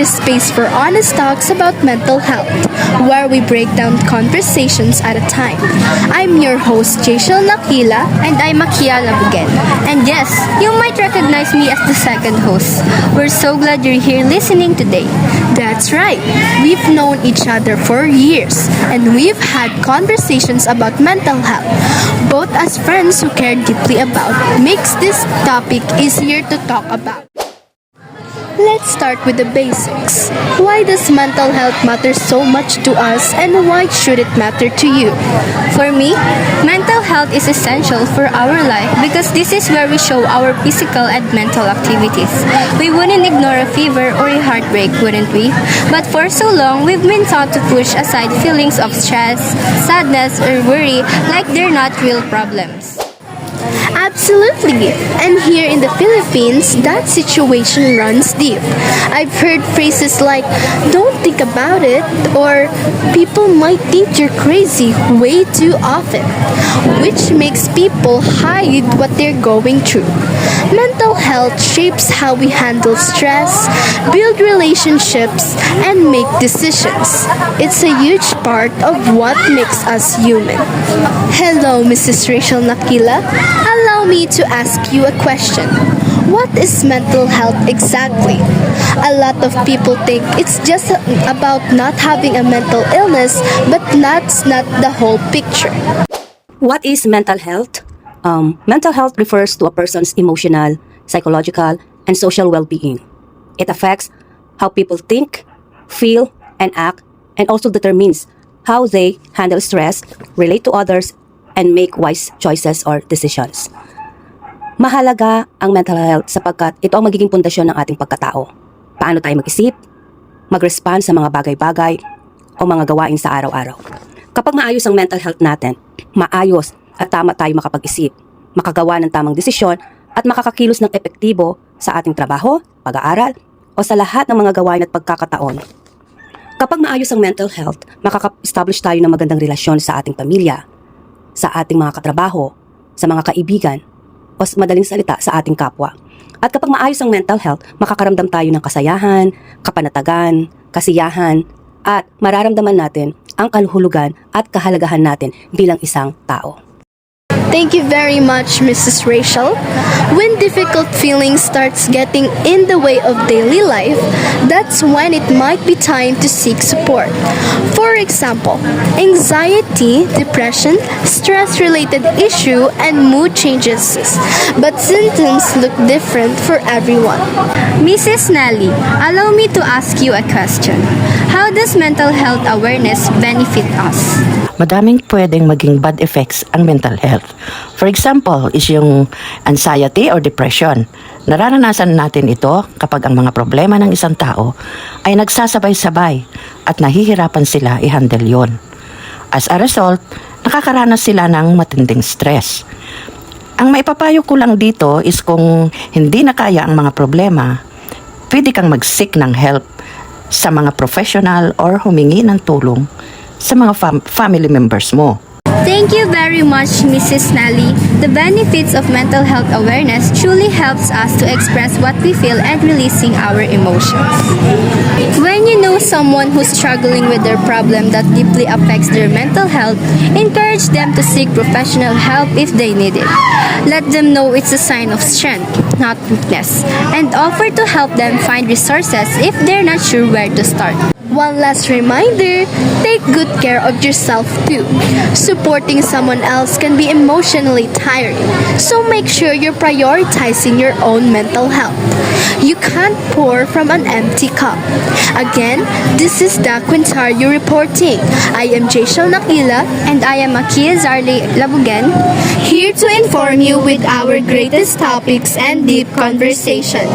your space for honest talks about mental health, where we break down conversations at a time. I'm your host, Jayshel Nakila. And I'm Makia Labugen. And yes, you might recognize me as the second host. We're so glad you're here listening today. That's right. We've known each other for years, and we've had conversations about mental health, both as friends who care deeply about, makes this topic easier to talk about. Let's start with the basics. Why does mental health matter so much to us, and why should it matter to you? For me, mental health is essential for our life because this is where we show our physical and mental activities. We wouldn't ignore a fever or a heartbreak, wouldn't we? But for so long, we've been taught to push aside feelings of stress, sadness, or worry like they're not real problems. Absolutely. And here in the Philippines, that situation runs deep. I've heard phrases like, don't think about it, or people might think you're crazy way too often, which makes people hide what they're going through. Mental health shapes how we handle stress, build relationships, and make decisions. It's a huge part of what makes us human. Hello, Mrs. Rachel Nakila. Allow me to ask you a question. What is mental health exactly? A lot of people think it's just about not having a mental illness, but that's not the whole picture. What is mental health? Mental health refers to a person's emotional, psychological, and social well-being. It affects how people think, feel, and act, and also determines how they handle stress, relate to others, and make wise choices or decisions. Mahalaga ang mental health sapagkat ito ang magiging pundasyon ng ating pagkatao. Paano tayo mag-isip, mag-respond sa mga bagay-bagay, o mga gawain sa araw-araw. Kapag maayos ang mental health natin, maayos at tama tayo makapag-isip, makagawa ng tamang desisyon, at makakakilos ng epektibo sa ating trabaho, pag-aaral, o sa lahat ng mga gawain at pagkakataon. Kapag maayos ang mental health, makaka-establish tayo ng magandang relasyon sa ating pamilya, sa ating mga katrabaho, sa mga kaibigan, o sa madaling salita sa ating kapwa. At kapag maayos ang mental health, makakaramdam tayo ng kasayahan, kapanatagan, kasiyahan, at mararamdaman natin ang kaluhulugan at kahalagahan natin bilang isang tao. Thank you very much, Mrs. Rachel. When difficult feelings starts getting in the way of daily life, that's when it might be time to seek support. For example, anxiety, depression, stress-related issue, and mood changes. But symptoms look different for everyone. Mrs. Nelly, allow me to ask you a question. How does mental health awareness benefit us? Madaming pwedeng maging bad effects ang mental health. For example, is yung anxiety or depression. Nararanasan natin ito kapag ang mga problema ng isang tao ay nagsasabay-sabay at nahihirapan sila i-handle yon. As a result, nakakaranas sila ng matinding stress. Ang maipapayo ko lang dito is kung hindi na kaya ang mga problema, pwede kang mag-seek ng help sa mga professional or humingi ng tulong sa mga family members mo. Thank you very much, Mrs. Nelly. The benefits of mental health awareness truly helps us to express what we feel and releasing our emotions. When you know someone who's struggling with their problem that deeply affects their mental health, encourage them to seek professional help if they need it. Let them know it's a sign of strength, not weakness, and offer to help them find resources if they're not sure where to start. One last reminder, take good care of yourself too. Supporting someone else can be emotionally tiring, so make sure you're prioritizing your own mental health. You can't pour from an empty cup. Again, this is Da Quintario reporting. I am Jayshel Nakila, And I am Makia Zarli Labugen, here to inform you with our greatest topics and deep conversations.